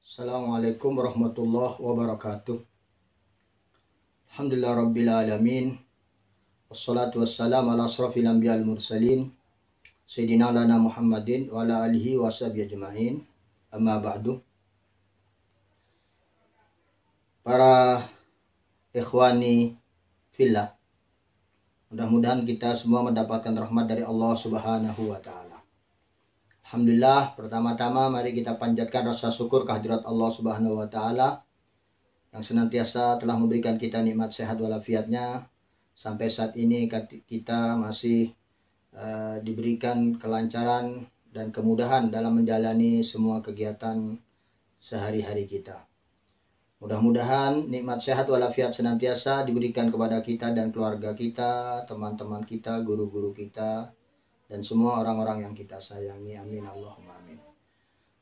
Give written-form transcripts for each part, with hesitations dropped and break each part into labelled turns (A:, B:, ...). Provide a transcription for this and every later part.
A: Assalamualaikum warahmatullahi wabarakatuh. Alhamdulillah rabbil alamin. Wassalatu wassalamu ala asrafil anbiya wal mursalin Sayyidina lana Muhammadin wa ala alihi wa sahbihi ajma'in. Amma ba'du. Para ikhwani fillah, mudah-mudahan kita semua mendapatkan rahmat dari Allah Subhanahu wa taala. Alhamdulillah, pertama-tama mari kita panjatkan rasa syukur kehadirat Allah Subhanahu wa taala yang senantiasa telah memberikan kita nikmat sehat walafiatnya sampai saat ini kita masih diberikan kelancaran dan kemudahan dalam menjalani semua kegiatan sehari-hari kita. Mudah-mudahan nikmat sehat walafiat senantiasa diberikan kepada kita dan keluarga kita, teman-teman kita, guru-guru kita, dan semua orang-orang yang kita sayangi. Amin Allahumma amin.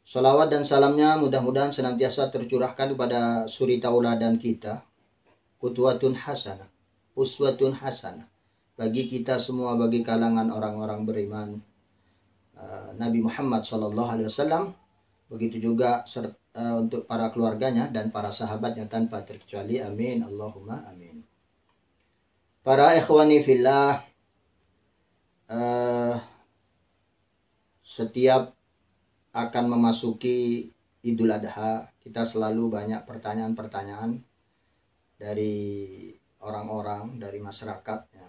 A: Salawat dan salamnya mudah-mudahan senantiasa tercurahkan kepada suri tauladan kita, qudwatun hasanah, uswatun hasanah, bagi kita semua, bagi kalangan orang-orang beriman, Nabi Muhammad SAW, begitu juga untuk para keluarganya dan para sahabatnya tanpa terkecuali. Amin Allahumma amin. Para ikhwani fillah, setiap akan memasuki Idul Adha, kita selalu banyak pertanyaan-pertanyaan dari orang-orang, dari masyarakat ya,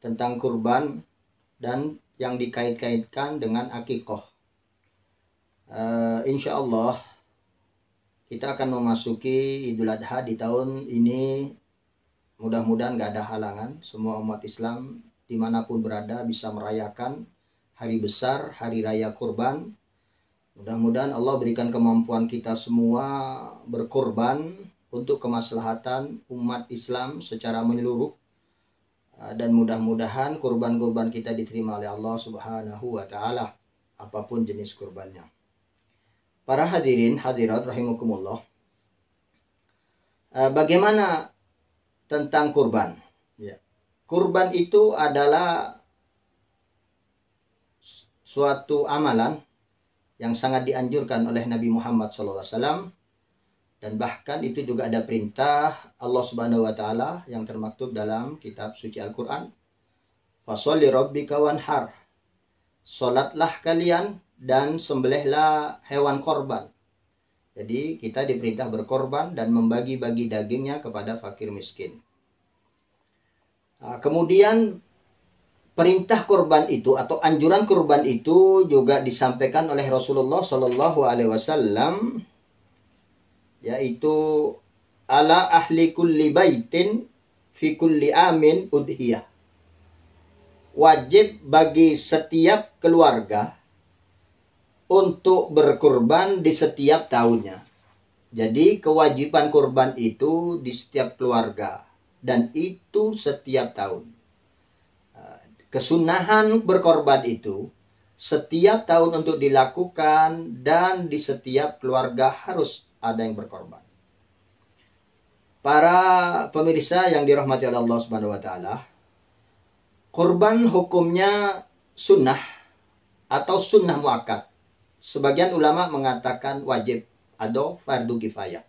A: tentang kurban dan yang dikait-kaitkan dengan akikoh. Insya Allah kita akan memasuki Idul Adha di tahun ini. Mudah-mudahan gak ada halangan, semua umat Islam dimanapun berada bisa merayakan hari besar, hari raya kurban. Mudah-mudahan Allah berikan kemampuan kita semua berkorban untuk kemaslahatan umat Islam secara menyeluruh, dan mudah-mudahan kurban-kurban kita diterima oleh Allah Subhanahu wa taala, apapun jenis kurbannya. Para hadirin hadirat rahimakumullah, bagaimana tentang kurban? Ya. Kurban itu adalah suatu amalan yang sangat dianjurkan oleh Nabi Muhammad SAW, dan bahkan itu juga ada perintah Allah Subhanahu wa taala yang termaktub dalam kitab suci Al-Qur'an. Fasholli rabbika wanhar. Salatlah kalian dan sembelihlah hewan korban. Jadi kita diperintah berkorban dan membagi-bagi dagingnya kepada fakir miskin. Kemudian perintah kurban itu atau anjuran kurban itu juga disampaikan oleh Rasulullah Shallallahu Alaihi Wasallam, yaitu ala ahli kulli baitin fi kulli amin udhiyah. Wajib bagi setiap keluarga untuk berkurban di setiap tahunnya. Jadi kewajiban kurban itu di setiap keluarga dan itu setiap tahun. Kesunahan berkorban itu setiap tahun untuk dilakukan dan di setiap keluarga harus ada yang berkorban. Para pemirsa yang dirahmati oleh Allah Subhanahu wa taala, kurban hukumnya sunnah atau sunnah muakkad. Sebagian ulama mengatakan wajib atau fardu kifayah.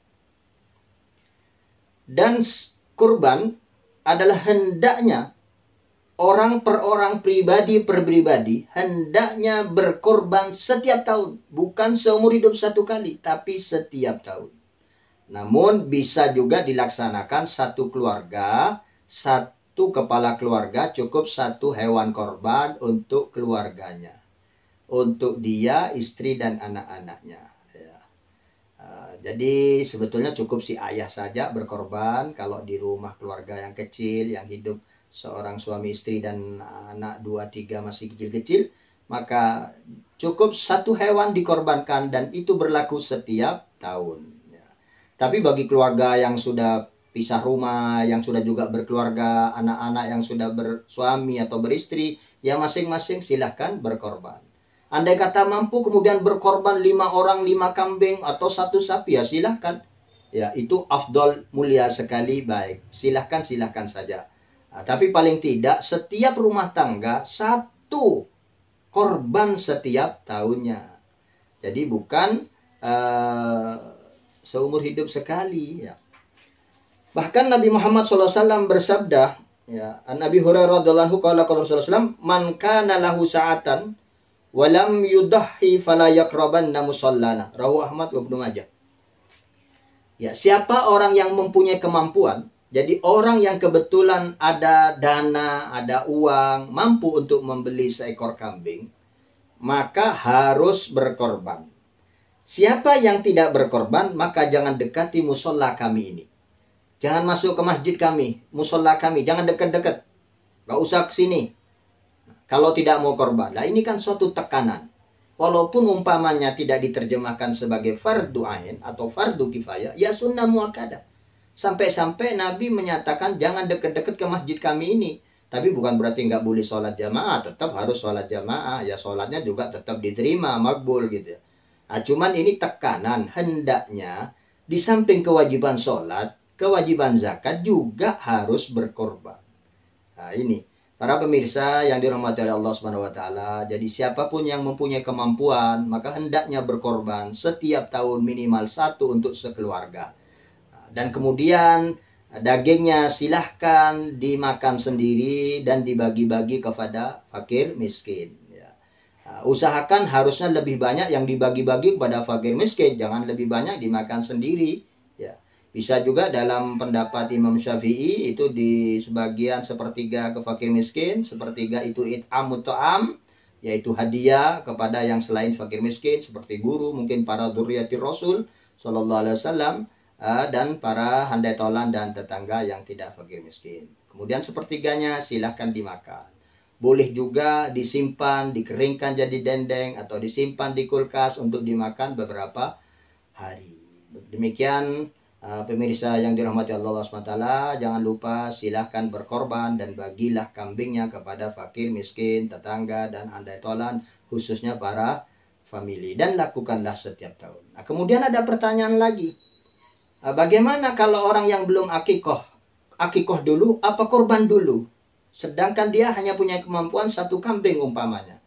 A: Dan kurban adalah hendaknya orang per orang, pribadi per pribadi, hendaknya berkorban setiap tahun. Bukan seumur hidup satu kali, tapi setiap tahun. Namun bisa juga dilaksanakan satu keluarga, satu kepala keluarga cukup satu hewan korban untuk keluarganya. Untuk dia, istri, dan anak-anaknya. Ya. Jadi sebetulnya cukup si ayah saja berkorban. Kalau di rumah keluarga yang kecil, yang hidup seorang suami istri dan anak 2-3 masih kecil-kecil, maka cukup satu hewan dikorbankan dan itu berlaku setiap tahun. Ya. Tapi bagi keluarga yang sudah pisah rumah, yang sudah juga berkeluarga, anak-anak yang sudah bersuami atau beristri, ya masing-masing silahkan berkorban. Andai kata mampu kemudian berkorban 5 orang, 5 kambing atau 1 sapi, ya silahkan. Ya, itu afdol, mulia sekali, baik. Silahkan saja. Tapi paling tidak setiap rumah tangga satu korban setiap tahunnya. Jadi bukan seumur hidup sekali ya. Bahkan Nabi Muhammad SAW bersabda, ya, Nabi Hurairah radhiyallahu anhu qala qala Rasulullah, "Man kana lahu sa'atan wa lam yudahhi fala yaqrabanna musallana." Rawahu Ahmad wa Ibnu Majah. Ya, siapa orang yang mempunyai kemampuan, jadi orang yang kebetulan ada dana, ada uang, mampu untuk membeli seekor kambing, maka harus berkorban. Siapa yang tidak berkorban, maka jangan dekati musola kami ini. Jangan masuk ke masjid kami, musola kami, jangan dekat-dekat. Gak usah ke sini. Kalau tidak mau korban. Nah, ini kan suatu tekanan. Walaupun umpamanya tidak diterjemahkan sebagai fardu ain atau fardu kifayah, ya sunnah muakkadah. Sampai-sampai Nabi menyatakan jangan dekat-dekat ke masjid kami ini. Tapi bukan berarti nggak boleh sholat jamaah, tetap harus sholat jamaah. Ya sholatnya juga tetap diterima, makbul gitu. Nah, cuman ini tekanan, hendaknya di samping kewajiban sholat, kewajiban zakat juga harus berkorban. Nah, ini para pemirsa yang dirahmati oleh Allah Subhanahu wa taala, jadi siapapun yang mempunyai kemampuan, maka hendaknya berkorban setiap tahun minimal satu untuk sekeluarga. Dan kemudian dagingnya silahkan dimakan sendiri dan dibagi-bagi kepada fakir miskin. Usahakan harusnya lebih banyak yang dibagi-bagi kepada fakir miskin, jangan lebih banyak dimakan sendiri. Ya, bisa juga dalam pendapat Imam Syafi'i itu di sebagian sepertiga ke fakir miskin, sepertiga itu it'amut ta'am, yaitu hadiah kepada yang selain fakir miskin seperti guru, mungkin para dzurriyyatir Rasul sallallahu alaihi wasallam, dan para handai tolan dan tetangga yang tidak fakir miskin. Kemudian sepertiganya silahkan dimakan. Boleh juga disimpan, dikeringkan jadi dendeng, atau disimpan di kulkas untuk dimakan beberapa hari. Demikian pemirsa yang dirahmati Allah SWT, jangan lupa silahkan berkorban dan bagilah kambingnya kepada fakir, miskin, tetangga, dan handai tolan, khususnya para famili. Dan lakukanlah setiap tahun. Nah, kemudian ada pertanyaan lagi. Bagaimana kalau orang yang belum akikoh? Akikoh dulu, apa korban dulu? Sedangkan dia hanya punya kemampuan satu kambing umpamanya.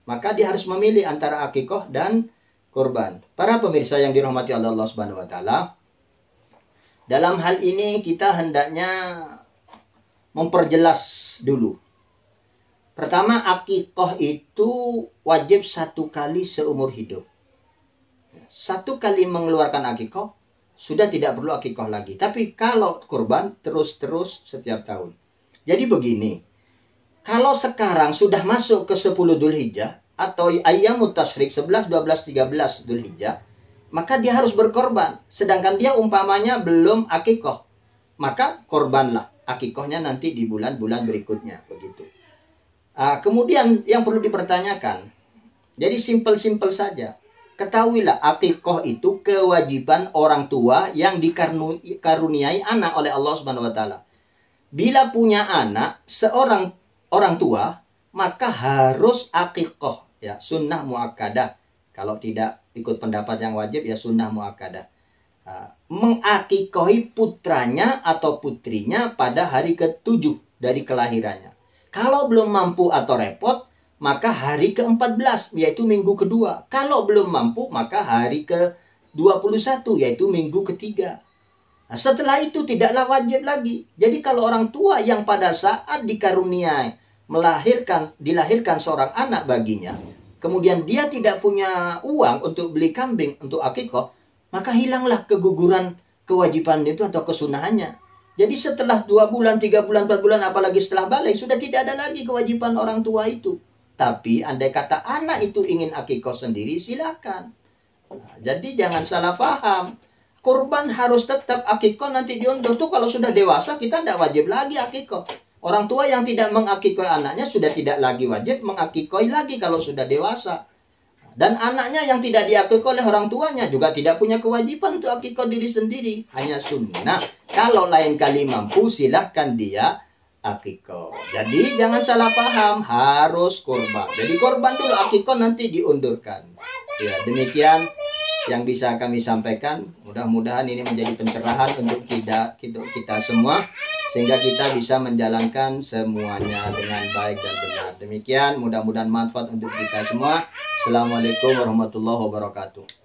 A: Maka dia harus memilih antara akikoh dan korban. Para pemirsa yang dirahmati Allah Subhanahu wa taala, dalam hal ini kita hendaknya memperjelas dulu. Pertama, akikoh itu wajib satu kali seumur hidup. Satu kali mengeluarkan akikoh, sudah tidak perlu akikoh lagi. Tapi kalau kurban terus-terus setiap tahun. Jadi begini, kalau sekarang sudah masuk ke 10 Dzulhijjah atau ayyamut tasyrik 11, 12, 13 Dzulhijjah, maka dia harus berkorban. Sedangkan dia umpamanya belum akikoh, maka korbanlah akikohnya nanti di bulan-bulan berikutnya. Begitu. Kemudian yang perlu dipertanyakan, jadi simpel-simpel saja. Ketahuilah akikoh itu kewajiban orang tua yang dikaruniai anak oleh Allah Subhanahu wa taala. Bila punya anak seorang orang tua, maka harus akikoh, ya, sunnah muakkadah. Kalau tidak ikut pendapat yang wajib, ya sunnah muakkadah. Mengakikohi putranya atau putrinya pada hari ke-7 dari kelahirannya. Kalau belum mampu atau repot, maka hari ke-14, yaitu minggu kedua. Kalau belum mampu, maka hari ke-21, yaitu minggu ketiga. Nah, setelah itu tidaklah wajib lagi. Jadi kalau orang tua yang pada saat dikaruniai dilahirkan seorang anak baginya, kemudian dia tidak punya uang untuk beli kambing untuk akikoh, maka hilanglah keguguran kewajiban itu atau kesunahannya. Jadi setelah 2 bulan, 3 bulan, 4 bulan, apalagi setelah balik, sudah tidak ada lagi kewajiban orang tua itu. Tapi andai kata anak itu ingin akikoh sendiri, silakan. Nah, jadi jangan salah paham. Kurban harus tetap, akikoh nanti diundur tuh kalau sudah dewasa kita tidak wajib lagi akikoh. Orang tua yang tidak mengakikoi anaknya sudah tidak lagi wajib mengakikoi lagi kalau sudah dewasa. Dan anaknya yang tidak diakikoi oleh orang tuanya juga tidak punya kewajiban untuk akikoh diri sendiri. Hanya sunnah. Kalau lain kali mampu silahkan dia akikoh. Jadi jangan salah paham, harus kurban. Jadi kurban dulu, akikoh nanti diundurkan. Ya, demikian yang bisa kami sampaikan. Mudah-mudahan ini menjadi pencerahan untuk kita semua, sehingga kita bisa menjalankan semuanya dengan baik dan benar. Demikian, mudah-mudahan manfaat untuk kita semua. Assalamualaikum warahmatullahi wabarakatuh.